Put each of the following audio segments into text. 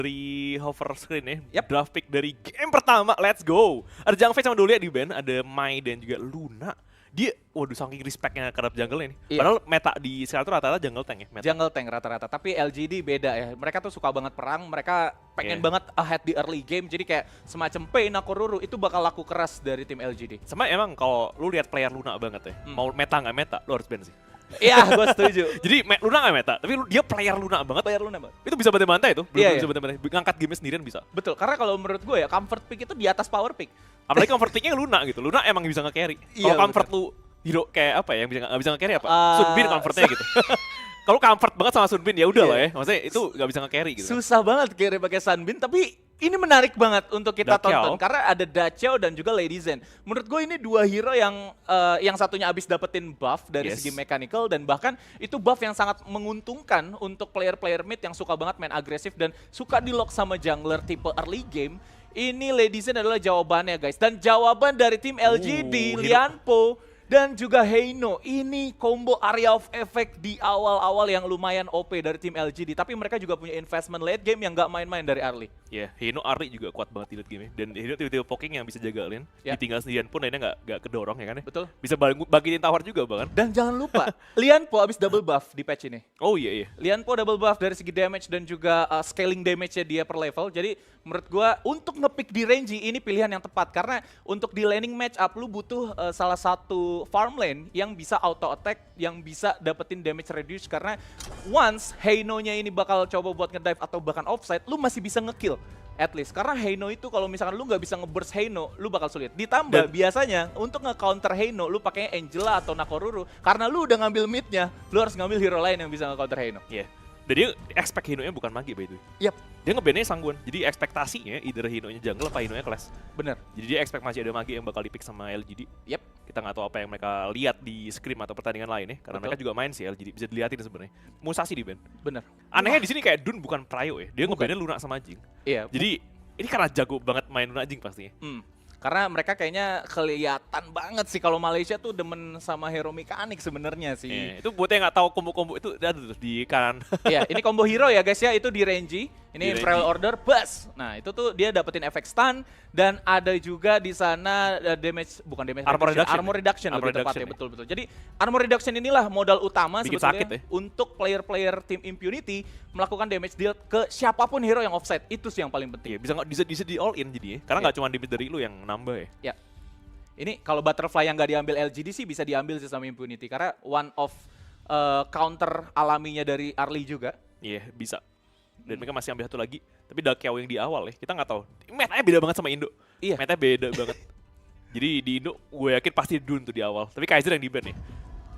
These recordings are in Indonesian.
Dari hover screen ya, Yap. draft pick dari game pertama, let's go. Ada Zhang Fei sama Dolia di ban, ada Mai dan juga Luna. Dia, waduh saking respectnya terhadap jungle ini. Iya. Padahal meta di sekarang tuh rata-rata jungle tank ya. Meta. Jungle tank rata-rata, tapi LGD beda ya. Mereka tuh suka banget perang, mereka pengen Iya. banget ahead di early game. Jadi kayak semacam Pain, Nakoruru itu bakal laku keras dari tim LGD. Sama emang kalau lu lihat player Luna banget ya, mau meta nggak meta, lu harus ban sih. Iya, gue setuju. Jadi Luna nggak meta, tapi dia player Luna banget. Player Luna banget. Itu bisa bantai-bantai itu, Iya, bisa iya. bantai-bantai. Ngangkat game sendirian bisa. Betul, karena kalau menurut gue ya comfort pick itu di atas power pick. Apalagi comfort picknya Luna gitu. Luna emang bisa nge-carry. Iya, Kalau comfort lu hero kayak apa ya, yang nggak bisa nge-carry apa? Ah, Sunbin comfortnya gitu. Kalau comfort banget sama Sunbin ya udah Iya. lah ya. Maksudnya itu nggak bisa nge-carry gitu. Susah banget carry pakai Sunbin, tapi ini menarik banget untuk kita Dakiao. tonton karena ada Daciao dan juga Lady Zen. Menurut gue ini dua hero yang satunya abis dapetin buff dari Yes. segi mechanical dan bahkan itu buff yang sangat menguntungkan untuk player-player mid yang suka banget main agresif dan suka di-lock sama jungler tipe early game. Ini Lady Zen adalah jawabannya guys. Dan jawaban dari tim LGD, hero. Lianpo dan juga Heino. Ini combo area of effect di awal-awal yang lumayan OP dari tim LGD. Tapi mereka juga punya investment late game yang gak main-main dari early. Ya, Hino Ari juga kuat banget di late game dan Hino tiba-tiba poking yang bisa jaga lane. Ya. Ditinggal sendirian pun lainnya nggak kedorong ya kan ya. Betul. Bisa bagiin tower juga bahkan. Dan jangan lupa, Lianpo abis double buff di patch ini. Oh iya iya. Lianpo double buff dari segi damage dan juga scaling damage-nya dia per level. Jadi menurut gua untuk ngepick di range ini pilihan yang tepat. Karena untuk di laning match up lu butuh salah satu farm lane yang bisa auto attack, yang bisa dapetin damage reduce. Karena once Heino-nya ini bakal coba buat ngedive atau bahkan offside, lu masih bisa ngekill. At least, karena Heino itu kalau misalkan lu nggak bisa nge-burst Heino, lu bakal sulit. Ditambah biasanya untuk nge-counter Heino, lu pakainya Angela atau Nakoruru. Karena lu udah ngambil mid-nya, lu harus ngambil hero lain yang bisa nge-counter Heino. Iya. Dan dia expect Hino-nya bukan magi by the way. Yap, Dia nge-ban-nya Sangguan. Jadi ekspektasinya either Hino-nya jungle apa Hino-nya class. bener. Jadi dia expect masih ada magi yang bakal di-pick sama LGD. Yap, Kita nggak tahu apa yang mereka lihat di scrim atau pertandingan lain ya. Karena Betul. mereka juga main sih LGD. Bisa dilihatin sebenarnya. Musashi di ban. bener. Anehnya di sini kayak Dun bukan Prayo ya. Dia Bukan. nge-ban-nya Luna sama Jing. Iya, Jadi ini karena jago banget main Luna Jing pastinya. karena mereka kayaknya kelihatan banget sih kalau Malaysia tuh demen sama hero mekanik sebenarnya sih. Itu buat yang nggak tahu combo-combo itu ada tuh di kanan. Iya, ini combo hero ya guys ya, itu di Renji. Ini Di Imperial Renji. Order bus. Nah, itu tuh dia dapetin efek stun dan ada juga di sana damage bukan damage Armor reduction. armor reduction Armor lebih tepatnya, reduction ya. betul. Jadi, armor reduction inilah modal utama Bikin sebetulnya sakit ya. untuk player-player tim Impunity melakukan damage deal ke siapapun hero yang offside. Itu sih yang paling penting. Iya, bisa di all in jadi ya. Karena Iya. nggak cuma damage dari lu yang nambah ya. Ya. Ini kalau butterfly yang nggak diambil LGD sih bisa diambil sih sama Impunity karena one of counter alaminya dari Arli juga. Iya, bisa. Dan mereka masih ambil satu lagi. Tapi Dakiao yang di awal ya, kita nggak tahu. Metanya beda banget sama Indo. Iya. Metanya beda banget. Jadi di Indo gue yakin pasti Dun tuh di awal. Tapi Kaiser yang di ban nih.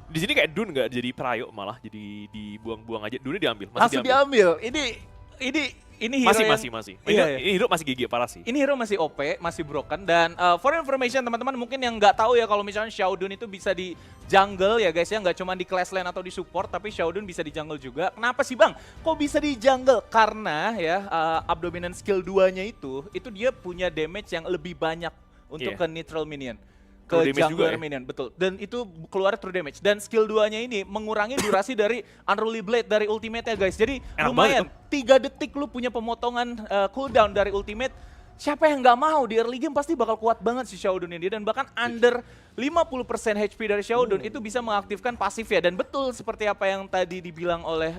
Di sini kayak Dun nggak jadi Prayo malah jadi dibuang-buang aja. Dunnya diambil, Langsung diambil. Ini hero Masih. Iya, iya. Ini hero masih gigi parah sih. Ini hero masih OP, masih broken dan for information teman-teman mungkin yang nggak tahu ya kalau misalnya Xiaodun itu bisa di jungle ya guys ya, nggak cuma di class lane atau di support tapi Xiaodun bisa di jungle juga. Kenapa sih Bang? Kok bisa di jungle? Karena ya Abdominant skill 2-nya itu dia punya damage yang lebih banyak untuk Iya. ke neutral minion. Ke True damage juga jungler ya? minion, betul. Dan itu keluar true damage. Dan skill 2-nya ini mengurangi durasi dari Unruly Blade dari ultimate-nya guys. Jadi Enak lumayan, banget 3 detik lu punya pemotongan cooldown dari ultimate. Siapa yang nggak mau di early game pasti bakal kuat banget si Xiaodun ini. Dan bahkan under 50% HP dari Xiaodun itu bisa mengaktifkan pasifnya. Dan betul seperti apa yang tadi dibilang oleh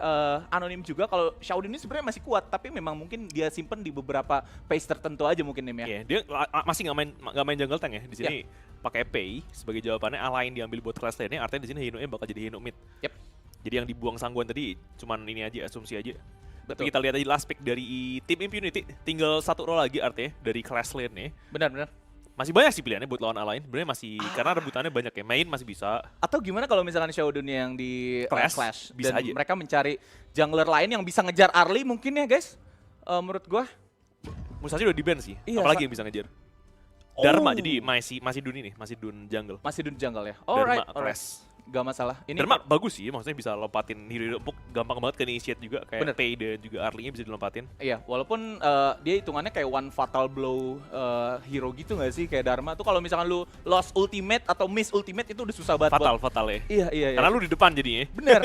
Anonim juga, kalau Xiaodun ini sebenarnya masih kuat. Tapi memang mungkin dia simpen di beberapa phase tertentu aja mungkin Nim ya. Iya, dia masih nggak main jungle tank ya. Di sini pakai Pei sebagai jawabannya, A-line diambil buat class lane-nya, artinya di sini Hino-nya bakal jadi Hino mid. Yep. Jadi yang dibuang Sangguan tadi cuman ini aja, asumsi aja. Betul. Tapi kita lihat aja last pick dari tim Impunity, tinggal satu roll lagi artinya dari class lane-nya. Benar-benar. Masih banyak sih pilihannya buat lawan A-line. Sebenarnya masih karena rebutannya banyak ya. Main masih bisa. Atau gimana kalau misalkan Xiaodun yang di Clash, bisa dan aja. mereka mencari jungler lain yang bisa ngejar Arli mungkin ya guys. Menurut gua Musashi udah di-ban sih. Iya, Apalagi yang bisa ngejar. Dharma Oh. jadi masih Dun ini, masih Dun jungle. masih di jungle ya. Dharma Alright. class. Gak masalah. Ini Dharma bagus sih, maksudnya bisa lompatin hero empuk, gampang banget ke initiate juga, kayak Bener. Pei dan juga Arlie-nya bisa dilompatin. Iya, walaupun dia hitungannya kayak one fatal blow hero gitu nggak sih, kayak Dharma tuh kalau misalkan lu lost ultimate atau miss ultimate itu udah susah banget. Fatal ya. Iya, iya, iya. Karena lu di depan jadinya. Bener.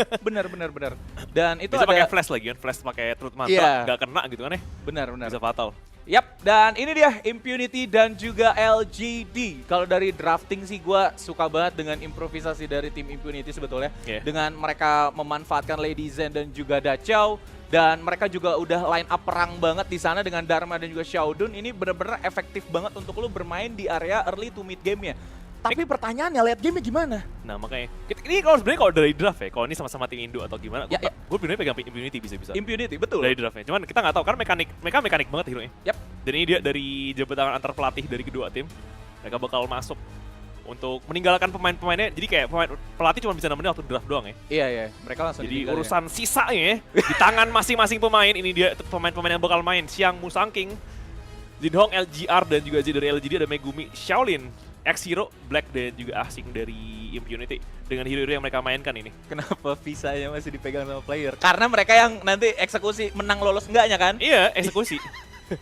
Dan itu Bisa ada pakai flash lagi kan, flash pakai truth mantra, Iya. nggak kena gitu kan ya. benar. Bisa fatal. Yap, dan ini dia Impunity dan juga LGD. Kalau dari drafting sih gue suka banget dengan improvisasi dari tim Impunity sebetulnya. Yeah. Dengan Dengan mereka memanfaatkan Lady Zen dan juga Dachau. Dan mereka juga udah line up perang banget di sana dengan Dharma dan juga Xiaodun. Ini bener-bener efektif banget untuk lu bermain di area early to mid game-nya. Tapi pertanyaannya, lihat game-nya gimana? Nah makanya, ini kalau sebenarnya kalau dari draft ya, kalau ini sama-sama tim Indo atau gimana, Ya, ya. gue benernya pegang Impunity bisa-bisa. Impunity, betul. Dari draftnya, cuman kita nggak tahu karena mereka mekanik banget hero-nya. Yap. Dan ini dia dari jabat tangan antar pelatih dari kedua tim, mereka bakal masuk untuk meninggalkan pemain-pemainnya. Jadi kayak pelatih cuma bisa nemenin waktu draft doang ya. Iya. Mereka langsung Jadi ditinggalin. urusan sisanya ya, di tangan masing-masing pemain. Ini dia pemain-pemain yang bakal main. Xiang Musang King, Jinhong LGR, dan juga Z dari LGD, ada Megumi, Shaolin, X-Hero, Black, dan juga Asing dari Impunity. Dengan hero-hero yang mereka mainkan ini. Kenapa visanya masih dipegang sama player? Karena mereka yang nanti eksekusi menang lolos enggaknya kan? Iya, eksekusi.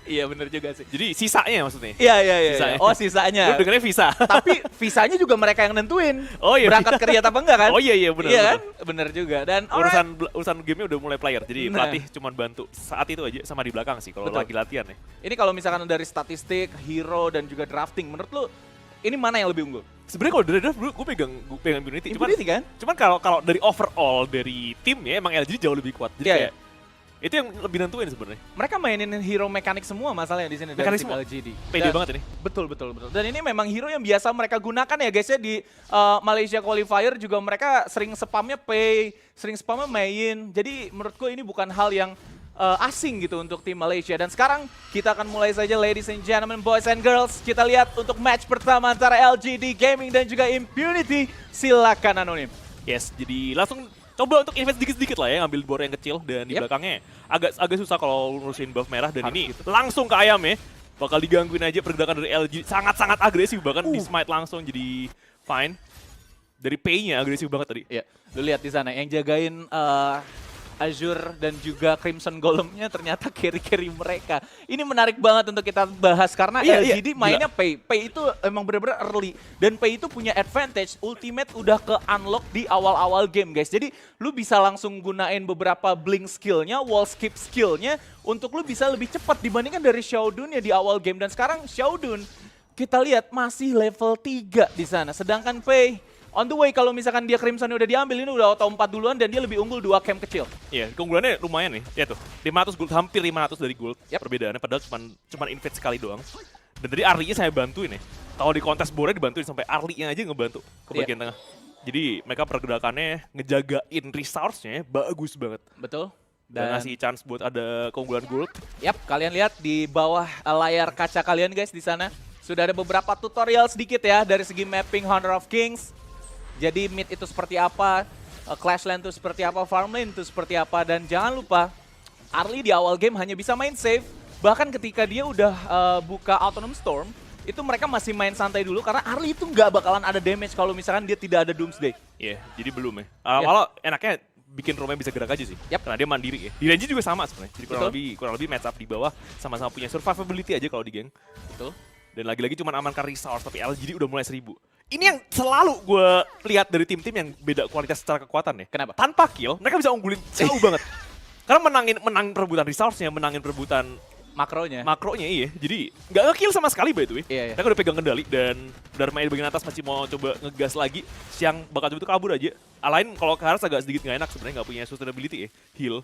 Iya bener juga sih. Jadi sisanya maksudnya. Iya. Sisanya. Oh sisanya. Lu dengernya visa. Tapi visanya juga mereka yang nentuin. Oh iya. Berangkat ke Riyadh apa enggak kan? Oh iya benar. Iya kan? Bener juga. Dan Urusan gamenya udah mulai player. Jadi Nah. pelatih cuma bantu saat itu aja sama di belakang sih kalau Betul. lagi latihan ya. ini kalau misalkan dari statistik, hero dan juga drafting, menurut lu ini mana yang lebih unggul? Sebenarnya kalau dari draft gue pegang Impunity. Impunity kan? Cuman kalau dari overall dari tim ya emang LG jauh lebih kuat. Jadi Iya, kayak itu yang lebih nentuin sebenarnya. Mereka mainin hero mekanik semua masalahnya di sini dari Mekanik tim semua. LGD. Pede Dan- banget ini. Betul. Dan ini memang hero yang biasa mereka gunakan ya guys ya di Malaysia Qualifier juga mereka sering spamnya Pei, sering spamnya Main. Jadi menurutku ini bukan hal yang asing gitu untuk tim Malaysia. Dan sekarang kita akan mulai saja ladies and gentlemen, boys and girls. Kita lihat untuk match pertama antara LGD Gaming dan juga Impunity. Silakan Anonim. Yes, jadi langsung coba untuk invest dikit-dikit lah ya, ngambil bor yang kecil dan di Yep. belakangnya agak susah kalau ngurusin buff merah dan Harus ini gitu. langsung ke ayam ya. Bakal digangguin aja pergerakan dari LG, sangat-sangat agresif bahkan di smite langsung jadi fine. Dari Pei-nya agresif banget tadi. Ya, lu lihat di sana yang jagain Azure dan juga Crimson Golem-nya ternyata carry-carry mereka. Ini menarik banget untuk kita bahas karena Iya, LGD gila. mainnya Pei. Pei itu emang bener-bener early. Dan Pei itu punya advantage, ultimate udah ke unlock di awal-awal game guys. Jadi lu bisa langsung gunain beberapa blink skillnya, wall skip skillnya untuk lu bisa lebih cepat dibandingkan dari Xiaodun ya di awal game. Dan sekarang Xiaodun kita lihat masih level 3 di sana. Sedangkan Pei on the way kalau misalkan dia Crimson udah diambil ini udah auto 4 duluan dan dia lebih unggul 2 camp kecil. Iya, keunggulannya lumayan nih. Ya tuh, 500 gold, hampir 500 dari gold. Yap. Perbedaannya padahal cuman invade sekali doang. Dan tadi Arlie-nya saya bantuin ya. Kalau di kontes bornya dibantuin sampai Arlie-nya aja ngebantu ke Iya. bagian tengah. Jadi mereka pergerakannya ngejagain resource-nya bagus banget. Betul. Dan ngasih chance buat ada keunggulan gold. Yap, kalian lihat di bawah layar kaca kalian guys di sana sudah ada beberapa tutorial sedikit ya dari segi mapping Honor of Kings. Jadi mid itu seperti apa, Clash Land itu seperti apa, Farm Lane itu seperti apa, dan jangan lupa Arlie di awal game hanya bisa main safe. Bahkan ketika dia udah buka Autonom Storm, itu mereka masih main santai dulu karena Arlie itu nggak bakalan ada damage kalau misalkan dia tidak ada Doomsday. Iya, jadi belum ya. Kalau enaknya bikin Roma bisa gerak aja sih. Yap. Karena dia mandiri ya. Di range juga sama sebenarnya. Jadi Betul. kurang lebih match up di bawah, sama-sama punya survivability aja kalau di geng. Betul. Dan lagi-lagi cuma amankan resource, tapi LGD udah mulai 1000. Ini yang selalu gue lihat dari tim-tim yang beda kualitas secara kekuatan ya. Kenapa? Tanpa kill, mereka bisa unggulin jauh banget. Karena menangin perebutan resource-nya, menangin perebutan Makronya. makronya iya. Jadi nggak nge-kill sama sekali by the way. Iya, iya. Mereka udah pegang kendali dan Dharma di bagian atas masih mau coba ngegas lagi. Siang bakal coba itu kabur aja. Alain kalau ke Haras agak sedikit nggak enak sebenarnya, nggak punya sustainability ya. Heal.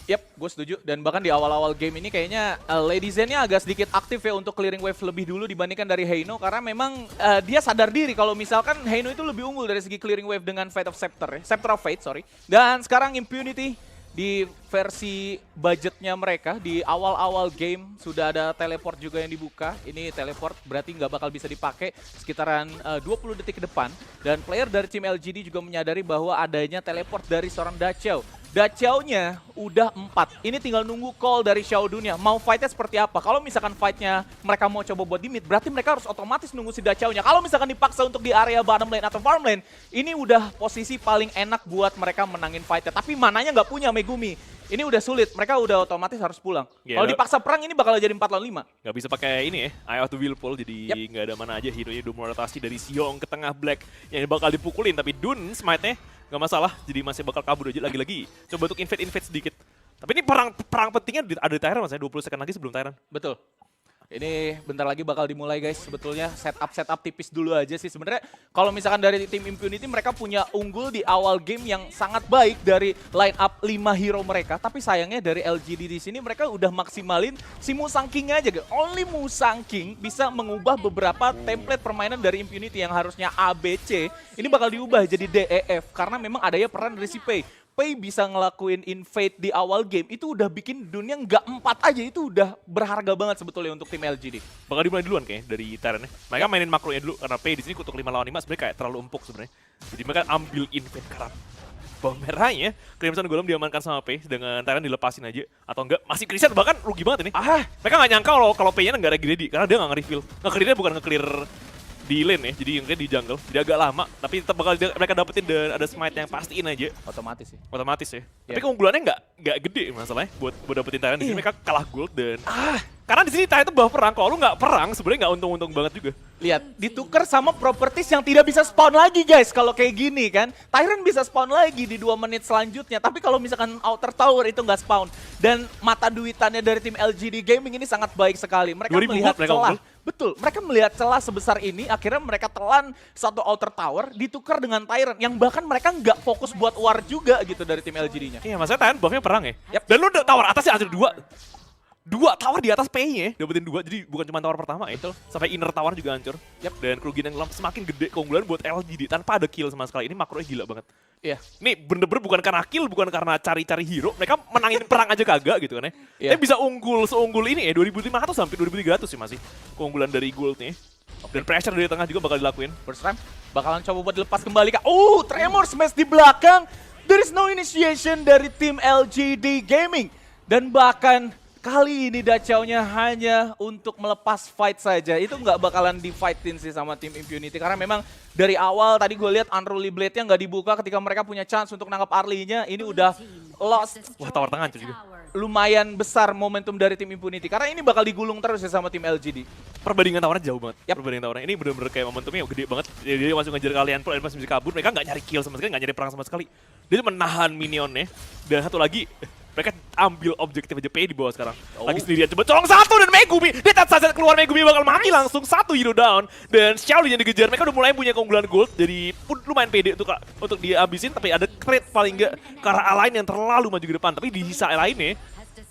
Yap, gue setuju. Dan bahkan di awal-awal game ini kayaknya Lady Zen-nya agak sedikit aktif ya untuk clearing wave lebih dulu dibandingkan dari Heino. Karena memang dia sadar diri kalau misalkan Heino itu lebih unggul dari segi clearing wave dengan Fate of Scepter ya. Scepter of Fate, sorry. Dan sekarang Impunity di versi budgetnya mereka di awal-awal game sudah ada teleport juga yang dibuka. Ini teleport berarti nggak bakal bisa dipakai sekitaran 20 detik ke depan. Dan player dari tim LGD juga menyadari bahwa adanya teleport dari seorang Dachau. Daciao-nya udah 4. Ini tinggal nunggu call dari Xiaodunya. Mau fight-nya seperti apa? Kalau misalkan fight-nya mereka mau coba buat di mid, berarti mereka harus otomatis nunggu si Daciao-nya. Kalau misalkan dipaksa untuk di area bottom lane atau farm lane, ini udah posisi paling enak buat mereka menangin fight-nya. Tapi mananya nggak punya Megumi. Ini udah sulit, mereka udah otomatis harus pulang. Ya, Kalau dipaksa perang ini bakal jadi 4 lawan 5. Nggak bisa pakai ini ya, Eye of the Whirlpool, jadi nggak ada mana aja. Hero-nya udah merotasi dari Xiong ke tengah Black yang bakal dipukulin, tapi Dun smite-nya nggak masalah, jadi masih bakal kabur aja lagi-lagi. Coba untuk invade sedikit. Tapi ini perang pentingnya ada di Tyrant, maksudnya 20 second lagi sebelum Tyrant. Betul. Ini bentar lagi bakal dimulai guys, sebetulnya setup tipis dulu aja sih. Sebenarnya kalau misalkan dari tim Impunity mereka punya unggul di awal game yang sangat baik dari line up 5 hero mereka. Tapi sayangnya dari LGD di sini mereka udah maksimalin si Musang King aja guys. Only Musang King bisa mengubah beberapa template permainan dari Impunity yang harusnya ABC. Ini bakal diubah jadi DEF karena memang adanya peran dari si Pei. Pei bisa ngelakuin invade di awal game, itu udah bikin dunia nggak 4 aja, itu udah berharga banget sebetulnya untuk tim LGD. Bakal dimulai duluan kayaknya dari Tyrant-nya. Mereka mainin makronya dulu, karena Pei di sini kutuk 5 lawan 5 sebenarnya kayak terlalu empuk sebenarnya. Jadi mereka ambil invade karena bawang merahnya, Crimson Golem diamankan sama Pei, dengan Tyrant dilepasin aja. Atau enggak, masih Christian bahkan rugi banget ini. Mereka nggak nyangka kalau Pei-nya nggak ada greedy, karena dia nggak nge-reveal. Nge-clear-nya bukan nge-clear di lane ya, jadi mungkin di jungle. Jadi agak lama, tapi tetap bakal mereka dapetin dan ada smite yang pastiin aja. Otomatis sih. Otomatis ya. Tapi keunggulannya nggak gede masalahnya buat dapetin Tyrant. Di sini mereka kalah gold dan karena di sini Tyrant itu bawa perang. Kalau lu nggak perang, sebenarnya nggak untung-untung banget juga. Lihat, ditukar sama properties yang tidak bisa spawn lagi guys. Kalau kayak gini kan, Tyrant bisa spawn lagi di 2 menit selanjutnya. Tapi kalau misalkan Outer Tower itu nggak spawn, dan mata duitannya dari tim LGD Gaming ini sangat baik sekali. Mereka melihat celah. Betul, mereka melihat celah sebesar ini, akhirnya mereka telan satu Outer Tower, ditukar dengan Tyrant, yang bahkan mereka nggak fokus buat war juga gitu dari tim LGD-nya. Iya, maksudnya Tyrant buffnya perang ya. Dan lu tower atasnya ada 2 tower di atas Pei-nya, dapetin 2, jadi bukan cuma tower pertama ya. Sampai inner tower juga hancur. Dan kerugian yang semakin gede, keunggulan buat LGD tanpa ada kill sama sekali. Ini makronya gila banget. Iya. Ini bener-bener bukan karena kill, bukan karena cari-cari hero. Mereka menangin perang aja kagak gitu kan ya. Tapi bisa unggul seunggul ini ya, 2500 sampai 2300 sih masih keunggulan dari gold-nya. Dan pressure dari tengah juga bakal dilakuin. First time, bakalan coba buat lepas kembali kak. Tremor smash di belakang. There is no initiation dari tim LGD Gaming. Dan bahkan kali ini Daciao-nya hanya untuk melepas fight saja. Itu nggak bakalan di-fightin sih sama tim Impunity. Karena memang dari awal tadi gue lihat Unruly Blade-nya nggak dibuka ketika mereka punya chance untuk nangkap Arlie-nya. Ini udah lost. Wah, tower tengah hancur juga. Lumayan besar momentum dari tim Impunity. Karena ini bakal digulung terus ya sama tim LGD. Perbandingan tawarnya jauh banget. Perbandingan tawarnya ini bener-bener kayak momentumnya gede banget. Dia langsung ngejar kalian pro dan masih bisa kabur. Mereka nggak nyari kill sama sekali, nggak nyari perang sama sekali. Dia cuma menahan minionnya. Dan satu lagi, mereka ambil objektif aja Pei di bawah sekarang. Lagi sendirian, coba colong satu dan Megumi. Dia saat keluar Megumi bakal mati langsung, 1 hero down. Dan Xiaolin yang dikejar, mereka udah mulai punya keunggulan gold. Jadi pun lumayan pede untuk dihabisin, tapi ada trade paling nggak ke arah Align yang terlalu maju ke depan. Tapi di sisa lainnya,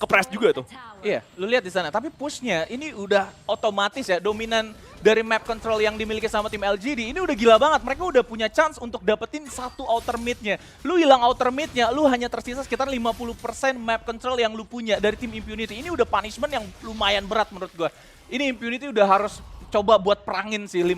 kepres juga tuh. Iya, lu lihat di sana. Tapi pushnya ini udah otomatis ya, dominan dari map control yang dimiliki sama tim LGD. Ini udah gila banget. Mereka udah punya chance untuk dapetin satu outer mid-nya. Lu hilang outer mid-nya, lu hanya tersisa sekitar 50% map control yang lu punya dari tim Impunity. Ini udah punishment yang lumayan berat menurut gua. Ini Impunity udah harus coba buat perangin sih 5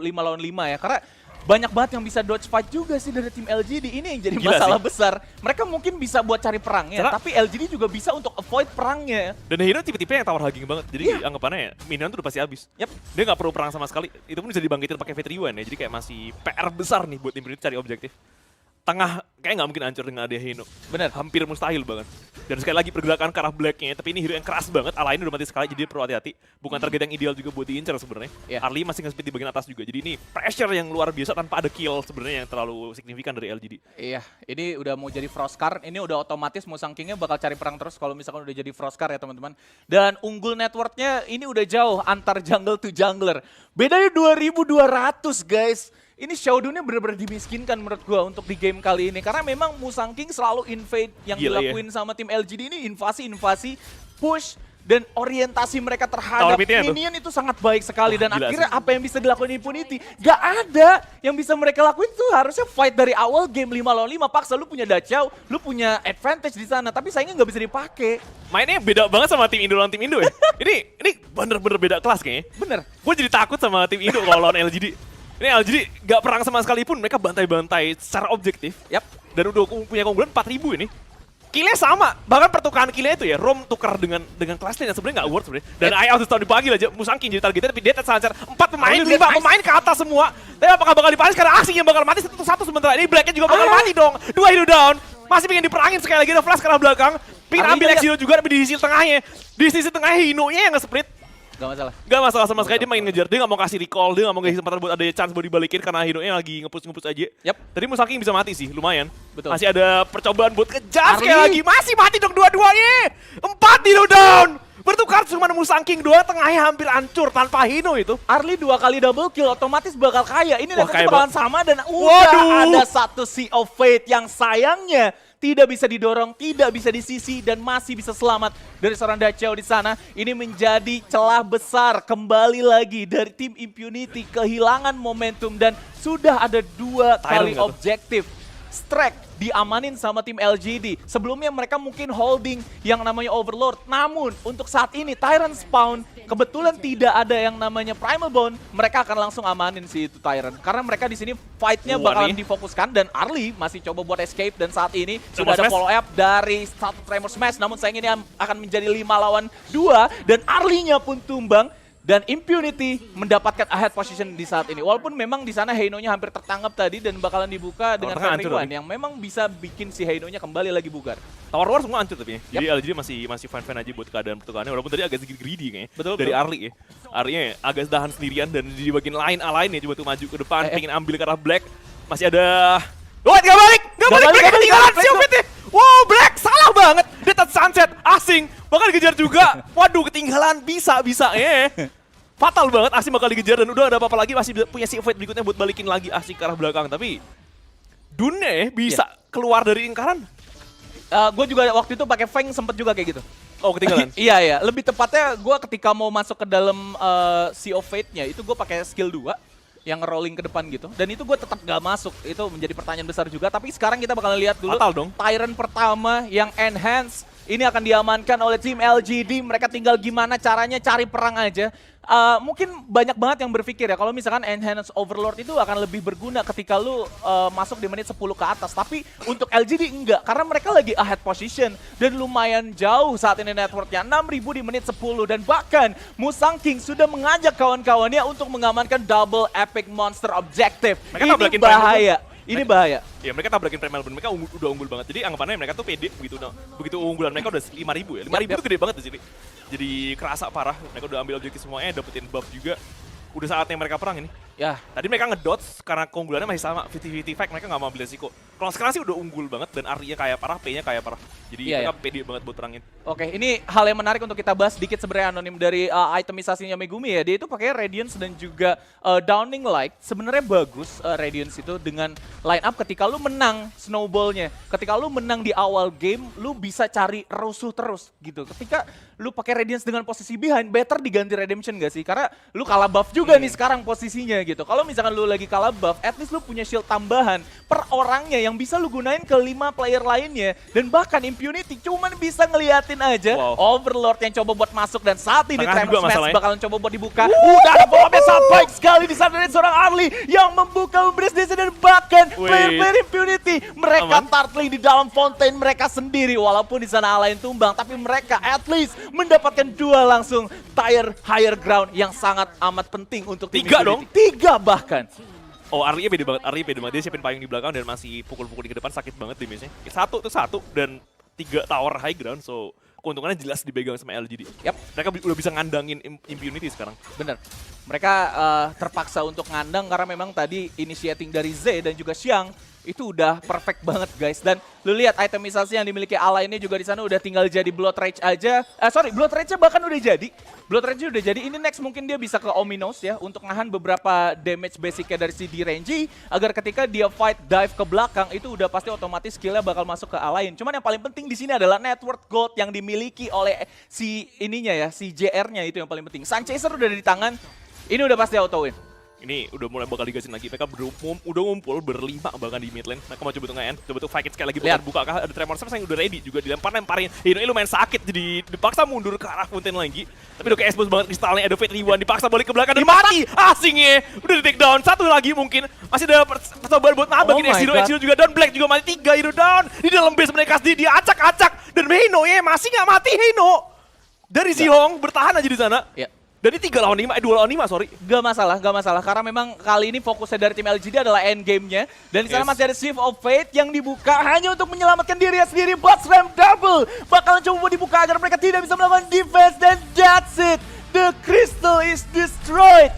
lawan 5 ya. Karena banyak banget yang bisa dodge fight juga sih dari tim LGD. Ini yang jadi masalah besar. Mereka mungkin bisa buat cari perangnya, tapi LGD juga bisa untuk avoid perangnya. Dan hero tipe-tipe yang tower hugging banget. Jadi anggapannya ya, minion tuh udah pasti habis. Dia nggak perlu perang sama sekali. Itu pun bisa dibangkitin pakai V3 ya. Jadi kayak masih PR besar nih buat tim ini cari objektif. Tengah kayak nggak mungkin hancur dengan ada Hino. Bener. Hampir mustahil banget. Dan sekali lagi pergerakan ke arah Black-nya, tapi ini hero yang keras banget. Alain udah mati sekali, jadi perlu hati-hati. Bukan target yang ideal juga buat diincar sebenarnya. Arlie masih nge-speed di bagian atas juga. Jadi ini pressure yang luar biasa tanpa ada kill sebenarnya yang terlalu signifikan dari LGD. Iya, ini udah mau jadi Frostcar. Ini udah otomatis Musang King-nya bakal cari perang terus kalau misalkan udah jadi Frostcar ya teman-teman. Dan unggul networknya ini udah jauh antar jungle to jungler. Bedanya 2200 guys. Ini Xiaodunnya bener-bener dimiskinkan menurut gua untuk di game kali ini. Karena memang Musang King selalu invade yang dilakuin sama tim LGD ini. Invasi, push, dan orientasi mereka terhadap minion itu sangat baik sekali. Dan akhirnya apa yang bisa dilakukan Impunity? Gak ada yang bisa mereka lakuin tuh. Harusnya fight dari awal game 5 lawan 5. Paksa lu punya Daciao, lu punya advantage di sana. Tapi sayangnya gak bisa dipakai. Mainnya beda banget sama tim Indo lawan tim Indo ya. ini bener-bener beda kelas kayaknya. Bener. Gue jadi takut sama tim Indo kalau lawan LGD. Ini LGD gak perang sama sekali pun, mereka bantai-bantai secara objektif. Dan udah punya keunggulan 4000 ini. Killnya sama, bahkan pertukaran killnya itu ya, Rom tukar dengan Claslin yang sebenarnya nggak worth sebenarnya. Dan I out tahun dipanggil aja, Musangking jadi targetnya, tapi dia tersancar 4 pemain, 5 pemain ke atas semua. Tapi apakah bakal dipanis karena Asing yang bakal mati satu sementara ini Blacknya juga bakal mati dong. 2 hero down, masih pengen diperangin sekali lagi, ada flash ke arah belakang. Pengen ambil X-Hero juga, tapi di sisi tengahnya. Di sisi tengahnya Hino-nya yang nge-split. Gak masalah Sama sekali, dia main ngejar, dia gak mau kasih recall, dia gak mau kasih kesempatan buat ada chance buat dibalikin karena hero-nya lagi nge-push aja. Yap. Tadi Musangking bisa mati sih, lumayan. Betul. Masih ada percobaan buat kejar sekali Arlie. lagi, masih mati dong dua-duanya. 4 hero down. Bertukar cuma Musangking doang, tengahnya hampir hancur tanpa Hino itu. Arlie 2 kali double kill, otomatis bakal kaya. Ini Wah, kaya bakalan sama dan udah Waduh. ada satu Sea of Fate yang sayangnya tidak bisa didorong, tidak bisa disisi, dan masih bisa selamat dari seorang Dachau di sana. Ini menjadi celah besar kembali lagi dari tim Impunity, kehilangan momentum dan sudah ada 2 kali nggak tuh? objektif. Strike diamanin sama tim LGD. Sebelumnya mereka mungkin holding yang namanya Overlord. Namun untuk saat ini Tyrant spawn, kebetulan tidak ada yang namanya Primal Bone. Mereka akan langsung amanin si itu Tyrant. Karena mereka di sini fight-nya bakalan difokuskan dan Arlie masih coba buat escape dan saat ini sudah ada follow up dari satu Tremor Smash. Namun sayang ini akan menjadi 5 lawan 2 dan Arlie-nya pun tumbang. Dan Impunity mendapatkan ahead position di saat ini. Walaupun memang di sana Heino-nya hampir tertangkap tadi dan bakalan dibuka dengan Family One yang memang bisa bikin si Heino-nya kembali lagi bugar. Tower War semua hancur tapi ya. Jadi LGD masih fine-fine aja buat keadaan pertukarannya. Walaupun tadi agak sedikit greedy kayaknya. Betul, dari Arlie ya. Arlie-nya agak tahan sendirian dan di bagian lain ya coba tuh maju ke depan, pengen ambil ke arah Black. Masih ada... Gak balik! Black ketinggalan Siopit. Wow, Black salah banget. Dia touch sunset, Asing bakal dikejar juga. Waduh, ketinggalan bisa fatal banget, Asing bakal dikejar dan udah ada apa-apa lagi, masih punya si fight berikutnya buat balikin lagi Asing ke arah belakang. Tapi Dune bisa keluar dari lingkaran. Gue juga waktu itu pakai Feng sempet juga kayak gitu. Oh, ketinggalan. Iya. Lebih tepatnya gue ketika mau masuk ke dalam Sea of Fate-nya itu gue pakai skill 2 yang rolling ke depan gitu. Dan itu gue tetap gak masuk. Itu menjadi pertanyaan besar juga. Tapi sekarang kita bakal lihat dulu. Fatal dong. Tyrant pertama yang enhance. Ini akan diamankan oleh tim LGD. Mereka tinggal gimana caranya cari perang aja. Mungkin banyak banget yang berpikir ya, kalau misalkan Enhance Overlord itu akan lebih berguna ketika lu masuk di menit 10 ke atas. Tapi untuk LGD enggak, karena mereka lagi ahead position dan lumayan jauh saat ini networknya. 6.000 di menit 10 dan bahkan Musangking sudah mengajak kawan-kawannya untuk mengamankan double epic monster objective. Mereka Ini bahaya. Ini bahaya. Ya, mereka tabrakin Primal Bone, mereka udah unggul banget. Jadi anggapannya mereka tuh pede begitu. Nah, begitu unggulan mereka udah 5.000 ya. 5.000 itu gede banget di sini. Jadi kerasa parah. Mereka udah ambil objektif semuanya, dapetin buff juga. Udah saatnya mereka perang ini. Ya. Tadi mereka ngedodge karena keunggulannya masih sama, 50-50 fight, mereka nggak mau ambil resiko. Kalau sekarang sih udah unggul banget dan Arya kayak parah, P-nya kayak parah. Jadi mereka pede banget buat perangin. Oke, ini hal yang menarik untuk kita bahas sedikit sebenarnya anonim dari itemisasinya Megumi ya. Dia itu pakai Radiance dan juga Downing Light. Sebenarnya bagus Radiance itu dengan line up ketika lu menang snowballnya. Ketika lu menang di awal game, lu bisa cari rusuh terus gitu. Ketika lu pakai Radiance dengan posisi behind, better diganti Redemption gak sih? Karena lu kalah buff juga nih sekarang posisinya gitu. Kalau misalkan lu lagi kalah buff, at least lu punya shield tambahan per orangnya yang bisa lu gunain ke 5 player lainnya. Dan bahkan Impunity cuman bisa ngeliatin aja Overlord yang coba buat masuk dan saat ini Tremor Smash bakalan coba buat dibuka. Udah ada follow-up sangat baik sekali di sana dari seorang Arlie yang membuka memberi desa dan bahkan player-player Impunity mereka turtling di dalam fountain mereka sendiri walaupun di sana alain tumbang, tapi mereka at least mendapatkan 2 langsung higher ground yang sangat amat penting untuk tim Impunity. 3 bahkan. Oh, Arya beda banget. Dia siapin payung di belakang dan masih pukul-pukul di depan, sakit banget damage-nya. Satu dan 3 tower high ground, so keuntungannya jelas dipegang sama LGD. Yap. Mereka udah bisa ngandangin Impunity sekarang. Bener. Mereka terpaksa untuk ngandang karena memang tadi initiating dari Z dan juga Xiang itu udah perfect banget guys. Dan lu lihat itemisasi yang dimiliki Ala ini juga di sana udah tinggal jadi Blood Rage aja. Blood Rage-nya bahkan udah jadi. Blood Rage udah jadi. Ini next mungkin dia bisa ke Ominos ya untuk nahan beberapa damage basicnya dari si D-Renji agar ketika dia fight dive ke belakang itu udah pasti otomatis skillnya bakal masuk ke Alain. Cuman yang paling penting di sini adalah network gold yang dimiliki oleh si ininya ya, si JR-nya itu yang paling penting. Sunchaser udah di tangan. Ini udah pasti auto win. Ini udah mulai bakal digasin lagi. Mereka udah ngumpul berlima bahkan di mid lane. Mereka mau coba tuh nge-end. Coba tuh fight it sekali lagi bukan buka kah. Ada Tremor Smash yang udah ready juga dilempar-lemparin. Ini lumayan sakit jadi dipaksa mundur ke arah fountain lagi. Tapi udah kayak expose banget kristalnya. Ada Fate Ribuan dipaksa balik ke belakang dan mati. Asingnya udah di take down. Satu lagi mungkin. Masih ada percobaan buat nabrak. X-Hero juga down. Black juga mati. 3 hero down. Di dalam base mereka sendiri dia acak-acak. Heino ya masih nggak mati Heino. Dari Zihong bertahan aja di sana. Ya. Dan ini 3 lawan 5, 2 lawan 5 sorry. Gak masalah. Karena memang kali ini fokusnya dari tim LGD adalah end game-nya. Dan di sana Yes. masih ada Shift of Fate yang dibuka hanya untuk menyelamatkan dirinya sendiri. But Slam Double bakalan coba dibuka agar mereka tidak bisa melakukan defense. Dan that's it. The crystal is destroyed.